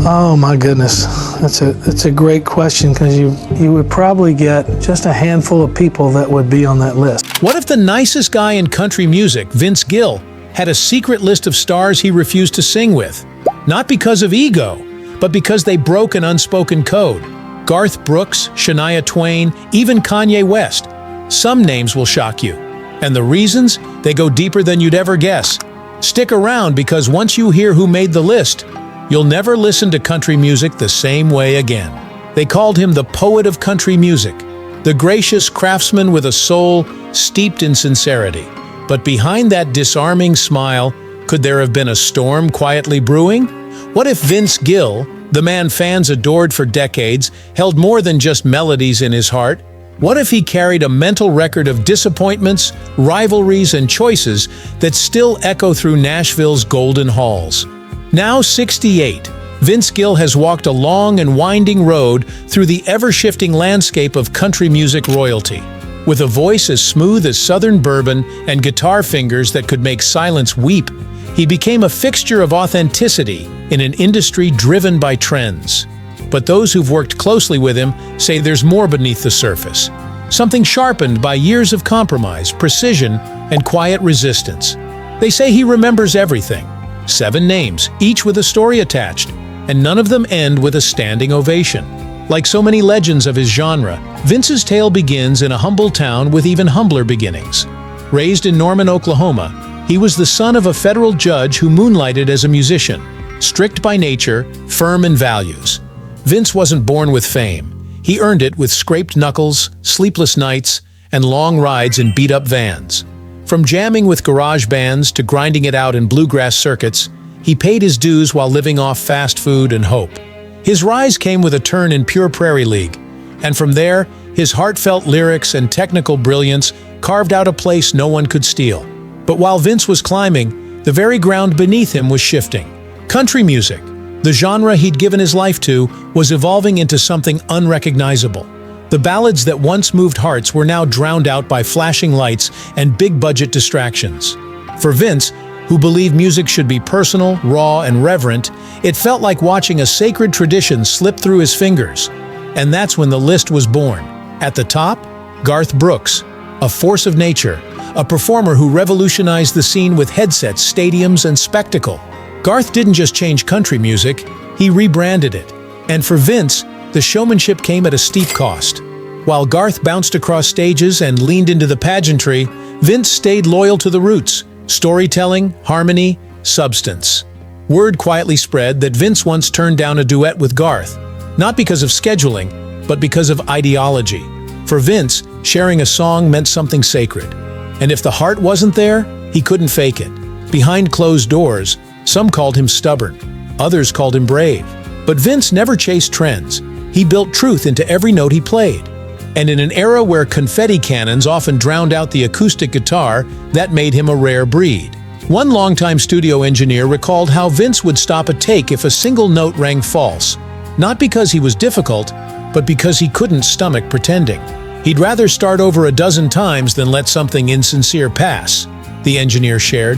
Oh my goodness, that's a great question, because you would probably get just a handful of people that would be on that list. What if the nicest guy in country music, Vince Gill, had a secret list of stars he refused to sing with? Not because of ego, but because they broke an unspoken code. Garth Brooks, Shania Twain, even Kanye West. Some names will shock you. And the reasons? They go deeper than you'd ever guess. Stick around, because once you hear who made the list, you'll never listen to country music the same way again. They called him the poet of country music, the gracious craftsman with a soul steeped in sincerity. But behind that disarming smile, could there have been a storm quietly brewing? What if Vince Gill, the man fans adored for decades, held more than just melodies in his heart? What if he carried a mental record of disappointments, rivalries, and choices that still echo through Nashville's golden halls? Now 68, Vince Gill has walked a long and winding road through the ever-shifting landscape of country music royalty. With a voice as smooth as Southern bourbon and guitar fingers that could make silence weep, he became a fixture of authenticity in an industry driven by trends. But those who've worked closely with him say there's more beneath the surface. Something sharpened by years of compromise, precision, and quiet resistance. They say he remembers everything. 7 names, each with a story attached, and none of them end with a standing ovation. Like so many legends of his genre, Vince's tale begins in a humble town with even humbler beginnings. Raised in Norman, Oklahoma, he was the son of a federal judge who moonlighted as a musician, strict by nature, firm in values. Vince wasn't born with fame. He earned it with scraped knuckles, sleepless nights, and long rides in beat-up vans. From jamming with garage bands to grinding it out in bluegrass circuits, he paid his dues while living off fast food and hope. His rise came with a turn in Pure Prairie League, and from there, his heartfelt lyrics and technical brilliance carved out a place no one could steal. But while Vince was climbing, the very ground beneath him was shifting. Country music, the genre he'd given his life to, was evolving into something unrecognizable. The ballads that once moved hearts were now drowned out by flashing lights and big-budget distractions. For Vince, who believed music should be personal, raw, and reverent, it felt like watching a sacred tradition slip through his fingers. And that's when the list was born. At the top, Garth Brooks, a force of nature, a performer who revolutionized the scene with headsets, stadiums, and spectacle. Garth didn't just change country music, he rebranded it. And for Vince, the showmanship came at a steep cost. While Garth bounced across stages and leaned into the pageantry, Vince stayed loyal to the roots: storytelling, harmony, substance. Word quietly spread that Vince once turned down a duet with Garth, not because of scheduling, but because of ideology. For Vince, sharing a song meant something sacred. And if the heart wasn't there, he couldn't fake it. Behind closed doors, some called him stubborn, others called him brave. But Vince never chased trends. He built truth into every note he played. And in an era where confetti cannons often drowned out the acoustic guitar, that made him a rare breed. One longtime studio engineer recalled how Vince would stop a take if a single note rang false, not because he was difficult, but because he couldn't stomach pretending. He'd rather start over a dozen times than let something insincere pass, the engineer shared.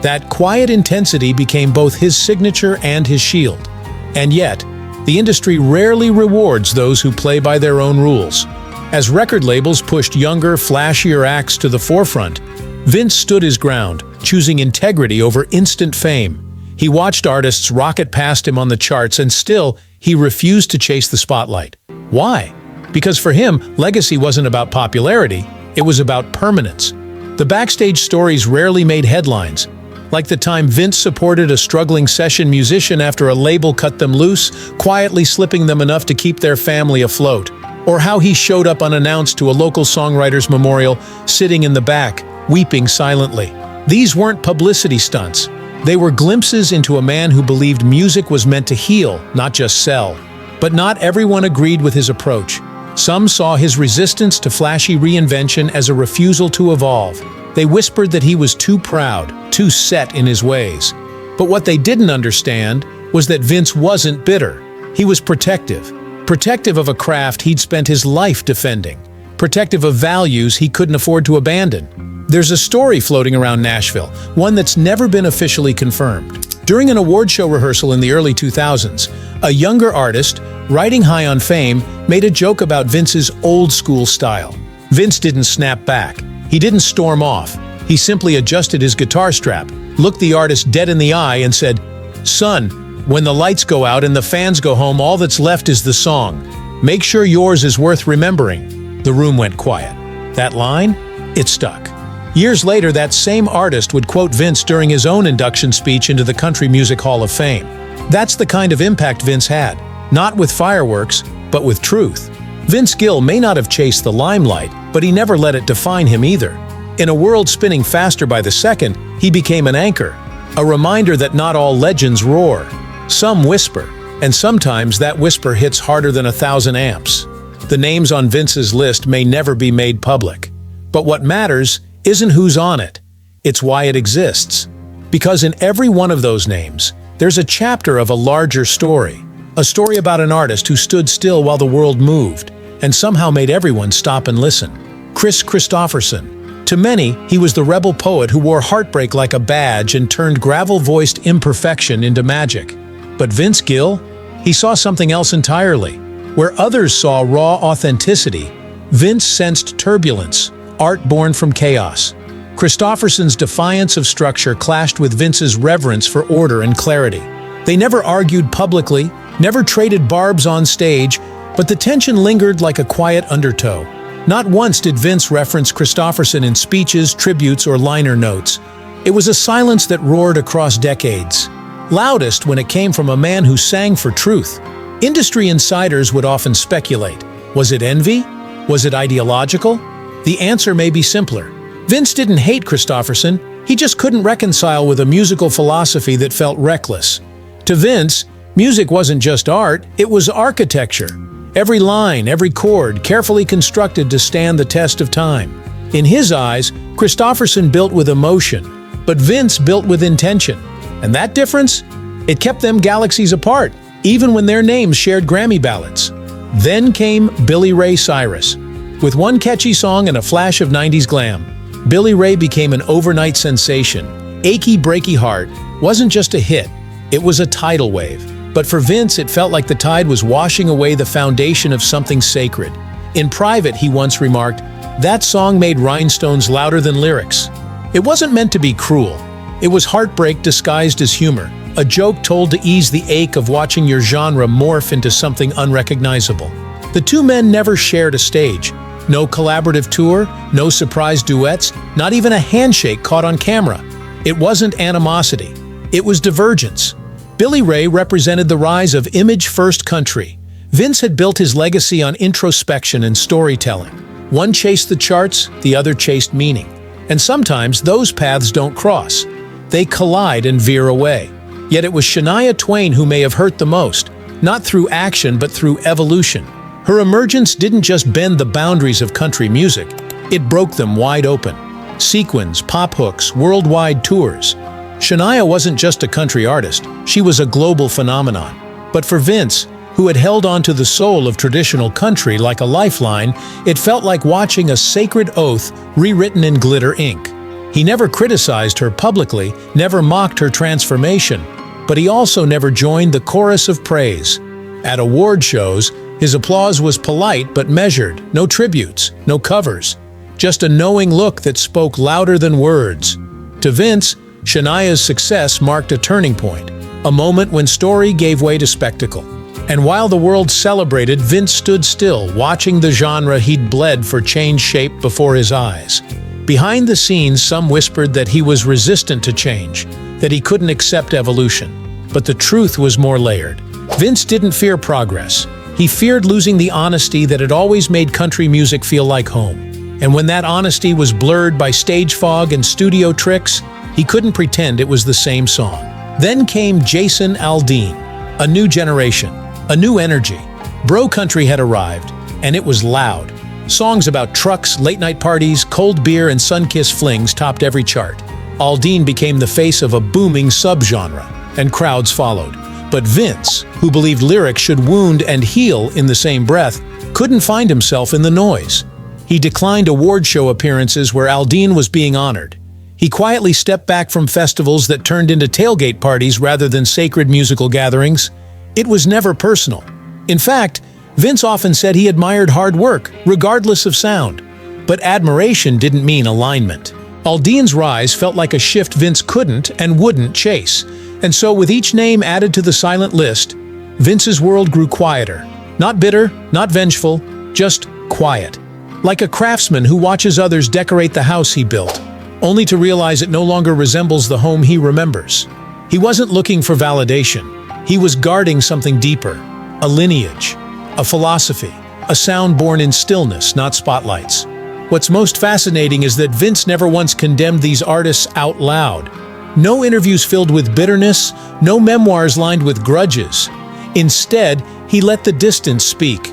That quiet intensity became both his signature and his shield. And yet, the industry rarely rewards those who play by their own rules. As record labels pushed younger, flashier acts to the forefront, Vince stood his ground, choosing integrity over instant fame. He watched artists rocket past him on the charts, and still, he refused to chase the spotlight. Why? Because for him, legacy wasn't about popularity, it was about permanence. The backstage stories rarely made headlines, like the time Vince supported a struggling session musician after a label cut them loose, quietly slipping them enough to keep their family afloat. Or how he showed up unannounced to a local songwriter's memorial, sitting in the back, weeping silently. These weren't publicity stunts. They were glimpses into a man who believed music was meant to heal, not just sell. But not everyone agreed with his approach. Some saw his resistance to flashy reinvention as a refusal to evolve. They whispered that he was too proud, too set in his ways. But what they didn't understand was that Vince wasn't bitter. He was protective. Protective of a craft he'd spent his life defending. Protective of values he couldn't afford to abandon. There's a story floating around Nashville, one that's never been officially confirmed. During an award show rehearsal in the early 2000s, a younger artist, riding high on fame, made a joke about Vince's old-school style. Vince didn't snap back. He didn't storm off. He simply adjusted his guitar strap, looked the artist dead in the eye, and said, "Son, when the lights go out and the fans go home, all that's left is the song. Make sure yours is worth remembering." The room went quiet. That line? It stuck. Years later, that same artist would quote Vince during his own induction speech into the Country Music Hall of Fame. That's the kind of impact Vince had, not with fireworks, but with truth. Vince Gill may not have chased the limelight, but he never let it define him either. In a world spinning faster by the second, he became an anchor, a reminder that not all legends roar. Some whisper, and sometimes that whisper hits harder than 1,000 amps. The names on Vince's list may never be made public, but what matters isn't who's on it, it's why it exists. Because in every one of those names, there's a chapter of a larger story. A story about an artist who stood still while the world moved, and somehow made everyone stop and listen. Kris Kristofferson. To many, he was the rebel poet who wore heartbreak like a badge and turned gravel-voiced imperfection into magic. But Vince Gill? He saw something else entirely. Where others saw raw authenticity, Vince sensed turbulence, art born from chaos. Kristofferson's defiance of structure clashed with Vince's reverence for order and clarity. They never argued publicly, never traded barbs on stage, but the tension lingered like a quiet undertow. Not once did Vince reference Kristofferson in speeches, tributes, or liner notes. It was a silence that roared across decades. Loudest when it came from a man who sang for truth. Industry insiders would often speculate. Was it envy? Was it ideological? The answer may be simpler. Vince didn't hate Kristofferson, he just couldn't reconcile with a musical philosophy that felt reckless. To Vince, music wasn't just art, it was architecture. Every line, every chord, carefully constructed to stand the test of time. In his eyes, Kristofferson built with emotion, but Vince built with intention. And that difference? It kept them galaxies apart, even when their names shared Grammy ballots. Then came Billy Ray Cyrus. With one catchy song and a flash of 90s glam, Billy Ray became an overnight sensation. Achy Breaky Heart wasn't just a hit, it was a tidal wave. But for Vince, it felt like the tide was washing away the foundation of something sacred. In private, he once remarked, "That song made rhinestones louder than lyrics." It wasn't meant to be cruel. It was heartbreak disguised as humor, a joke told to ease the ache of watching your genre morph into something unrecognizable. The two men never shared a stage. No collaborative tour, no surprise duets, not even a handshake caught on camera. It wasn't animosity, it was divergence. Billy Ray represented the rise of image-first country. Vince had built his legacy on introspection and storytelling. One chased the charts, the other chased meaning. And sometimes those paths don't cross. They collide and veer away. Yet it was Shania Twain who may have hurt the most, not through action but through evolution. Her emergence didn't just bend the boundaries of country music, it broke them wide open. Sequins, pop hooks, worldwide tours. Shania wasn't just a country artist, she was a global phenomenon. But for Vince, who had held on to the soul of traditional country like a lifeline, it felt like watching a sacred oath rewritten in glitter ink. He never criticized her publicly, never mocked her transformation, but he also never joined the chorus of praise. At award shows, his applause was polite but measured, no tributes, no covers, just a knowing look that spoke louder than words. To Vince, Shania's success marked a turning point, a moment when story gave way to spectacle. And while the world celebrated, Vince stood still, watching the genre he'd bled for change shape before his eyes. Behind the scenes, some whispered that he was resistant to change, that he couldn't accept evolution. But the truth was more layered. Vince didn't fear progress. He feared losing the honesty that had always made country music feel like home. And when that honesty was blurred by stage fog and studio tricks, he couldn't pretend it was the same song. Then came Jason Aldean, a new generation, a new energy. Bro country had arrived, and it was loud. Songs about trucks, late-night parties, cold beer, and sun-kissed flings topped every chart. Aldean became the face of a booming subgenre, and crowds followed. But Vince, who believed lyrics should wound and heal in the same breath, couldn't find himself in the noise. He declined award show appearances where Aldean was being honored. He quietly stepped back from festivals that turned into tailgate parties rather than sacred musical gatherings. It was never personal. In fact, Vince often said he admired hard work, regardless of sound. But admiration didn't mean alignment. Aldean's rise felt like a shift Vince couldn't and wouldn't chase. And so with each name added to the silent list, Vince's world grew quieter. Not bitter, not vengeful, just quiet. Like a craftsman who watches others decorate the house he built, only to realize it no longer resembles the home he remembers. He wasn't looking for validation. He was guarding something deeper, a lineage, a philosophy, a sound born in stillness, not spotlights. What's most fascinating is that Vince never once condemned these artists out loud. No interviews filled with bitterness, no memoirs lined with grudges. Instead, he let the distance speak.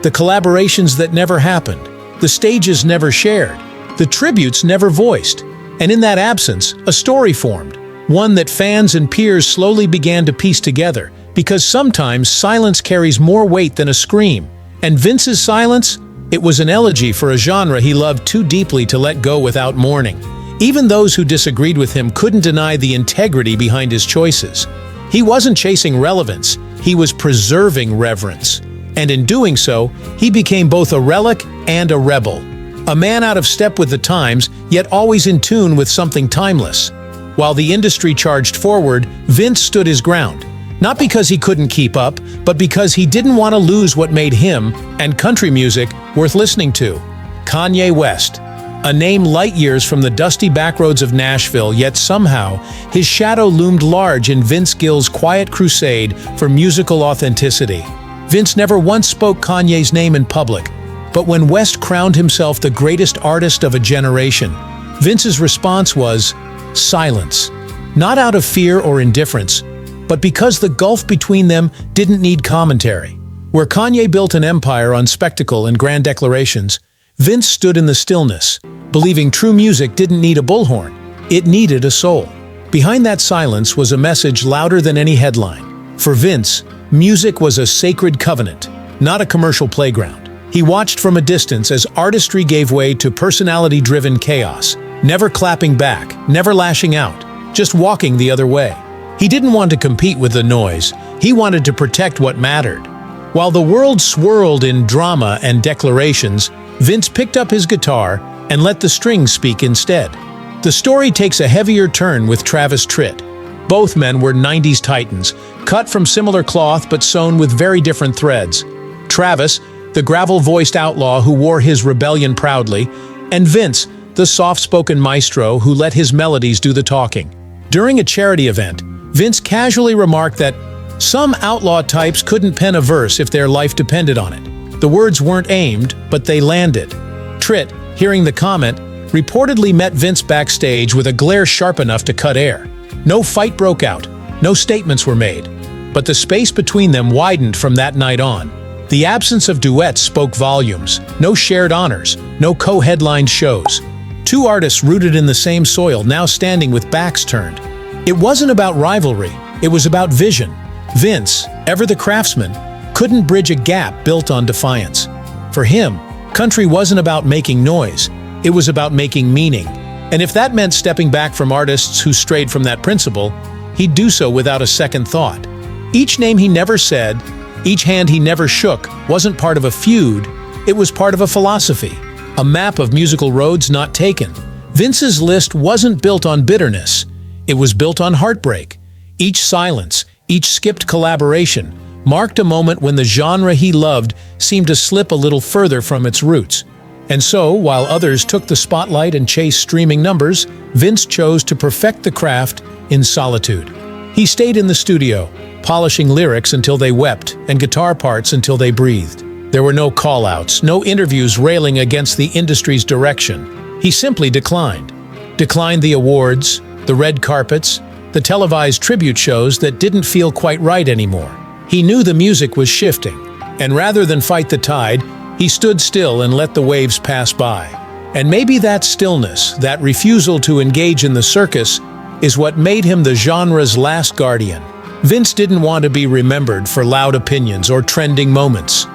The collaborations that never happened, the stages never shared, the tributes never voiced. And in that absence, a story formed, one that fans and peers slowly began to piece together, because sometimes silence carries more weight than a scream. And Vince's silence? It was an elegy for a genre he loved too deeply to let go without mourning. Even those who disagreed with him couldn't deny the integrity behind his choices. He wasn't chasing relevance, he was preserving reverence. And in doing so, he became both a relic and a rebel. A man out of step with the times, yet always in tune with something timeless. While the industry charged forward, Vince stood his ground. Not because he couldn't keep up, but because he didn't want to lose what made him, and country music, worth listening to. Kanye West. A name light years from the dusty backroads of Nashville, yet somehow, his shadow loomed large in Vince Gill's quiet crusade for musical authenticity. Vince never once spoke Kanye's name in public, but when West crowned himself the greatest artist of a generation, Vince's response was silence. Not out of fear or indifference, but because the gulf between them didn't need commentary. Where Kanye built an empire on spectacle and grand declarations, Vince stood in the stillness, believing true music didn't need a bullhorn, it needed a soul. Behind that silence was a message louder than any headline. For Vince, music was a sacred covenant, not a commercial playground. He watched from a distance as artistry gave way to personality-driven chaos, never clapping back, never lashing out, just walking the other way. He didn't want to compete with the noise, he wanted to protect what mattered. While the world swirled in drama and declarations, Vince picked up his guitar and let the strings speak instead. The story takes a heavier turn with Travis Tritt. Both men were 90s titans, cut from similar cloth but sewn with very different threads. Travis, the gravel-voiced outlaw who wore his rebellion proudly, and Vince, the soft-spoken maestro who let his melodies do the talking. During a charity event, Vince casually remarked that some outlaw types couldn't pen a verse if their life depended on it. The words weren't aimed, but they landed. Tritt, hearing the comment, reportedly met Vince backstage with a glare sharp enough to cut air. No fight broke out, no statements were made, but the space between them widened from that night on. The absence of duets spoke volumes, no shared honors, no co-headlined shows. Two artists rooted in the same soil, now standing with backs turned. It wasn't about rivalry, it was about vision. Vince, ever the craftsman, couldn't bridge a gap built on defiance. For him, country wasn't about making noise, it was about making meaning. And if that meant stepping back from artists who strayed from that principle, he'd do so without a second thought. Each name he never said, each hand he never shook, wasn't part of a feud, it was part of a philosophy, a map of musical roads not taken. Vince's list wasn't built on bitterness, it was built on heartbreak. Each silence, each skipped collaboration, marked a moment when the genre he loved seemed to slip a little further from its roots. And so, while others took the spotlight and chased streaming numbers, Vince chose to perfect the craft in solitude. He stayed in the studio, polishing lyrics until they wept and guitar parts until they breathed. There were no call-outs, no interviews railing against the industry's direction. He simply declined. Declined the awards, the red carpets, the televised tribute shows that didn't feel quite right anymore. He knew the music was shifting, and rather than fight the tide, he stood still and let the waves pass by. And maybe that stillness, that refusal to engage in the circus, is what made him the genre's last guardian. Vince didn't want to be remembered for loud opinions or trending moments.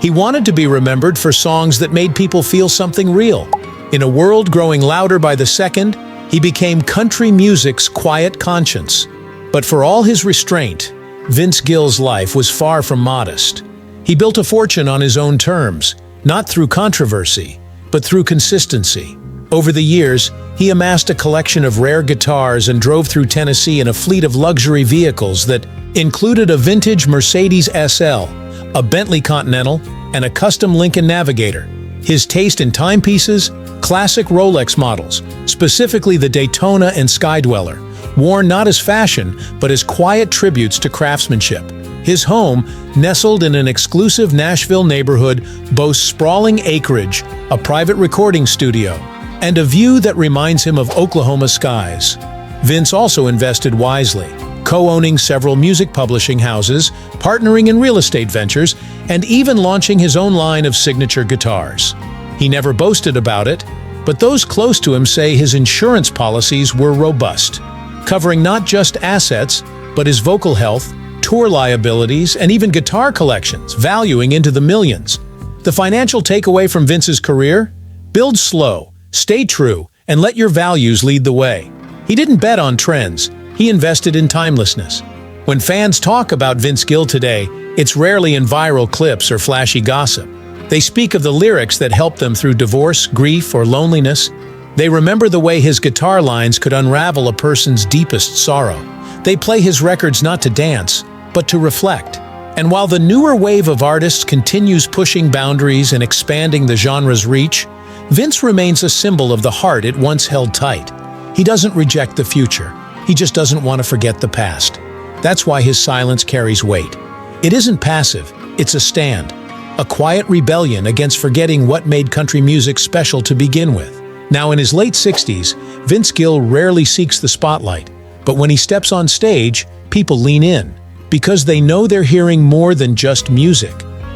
He wanted to be remembered for songs that made people feel something real. In a world growing louder by the second, He became country music's quiet conscience. But for all his restraint, Vince Gill's life was far from modest. He built a fortune on his own terms, not through controversy, but through consistency. Over the years, he amassed a collection of rare guitars and drove through Tennessee in a fleet of luxury vehicles that included a vintage Mercedes SL, a Bentley Continental, and a custom Lincoln Navigator. His taste in timepieces, classic Rolex models, specifically the Daytona and Skydweller, worn not as fashion, but as quiet tributes to craftsmanship. His home, nestled in an exclusive Nashville neighborhood, boasts sprawling acreage, a private recording studio, and a view that reminds him of Oklahoma skies. Vince also invested wisely, co-owning several music publishing houses, partnering in real estate ventures, and even launching his own line of signature guitars. He never boasted about it, but those close to him say his insurance policies were robust, covering not just assets, but his vocal health, tour liabilities, and even guitar collections, valuing into the millions. The financial takeaway from Vince's career? Build slow, stay true, and let your values lead the way. He didn't bet on trends, he invested in timelessness. When fans talk about Vince Gill today, it's rarely in viral clips or flashy gossip. They speak of the lyrics that helped them through divorce, grief, or loneliness. They remember the way his guitar lines could unravel a person's deepest sorrow. They play his records not to dance, but to reflect. And while the newer wave of artists continues pushing boundaries and expanding the genre's reach, Vince remains a symbol of the heart it once held tight. He doesn't reject the future. He just doesn't want to forget the past. That's why his silence carries weight. It isn't passive, it's a stand. A quiet rebellion against forgetting what made country music special to begin with. Now in his late 60s, Vince Gill rarely seeks the spotlight, but when he steps on stage, people lean in, because they know they're hearing more than just music.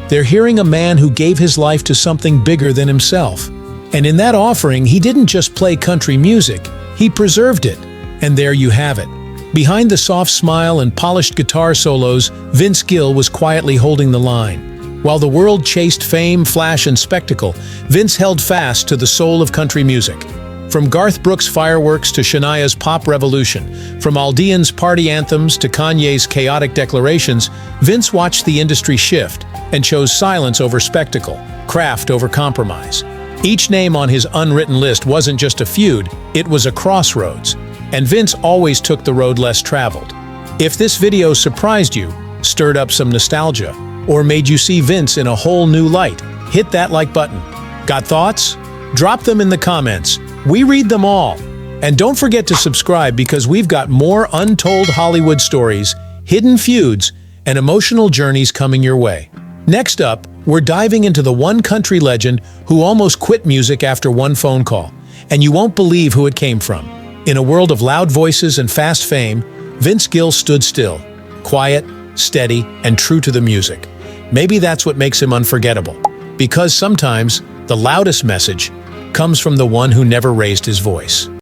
They're hearing a man who gave his life to something bigger than himself. And in that offering, he didn't just play country music, he preserved it. And there you have it. Behind the soft smile and polished guitar solos, Vince Gill was quietly holding the line. While the world chased fame, flash, and spectacle, Vince held fast to the soul of country music. From Garth Brooks' Fireworks to Shania's Pop Revolution, from Aldean's party anthems to Kanye's chaotic declarations, Vince watched the industry shift and chose silence over spectacle, craft over compromise. Each name on his unwritten list wasn't just a feud, it was a crossroads. And Vince always took the road less traveled. If this video surprised you, stirred up some nostalgia, or made you see Vince in a whole new light, hit that like button. Got thoughts? Drop them in the comments. We read them all. And don't forget to subscribe because we've got more untold Hollywood stories, hidden feuds, and emotional journeys coming your way. Next up, we're diving into the one country legend who almost quit music after one phone call. And you won't believe who it came from. In a world of loud voices and fast fame, Vince Gill stood still, quiet, steady, and true to the music. Maybe that's what makes him unforgettable. Because sometimes, the loudest message comes from the one who never raised his voice.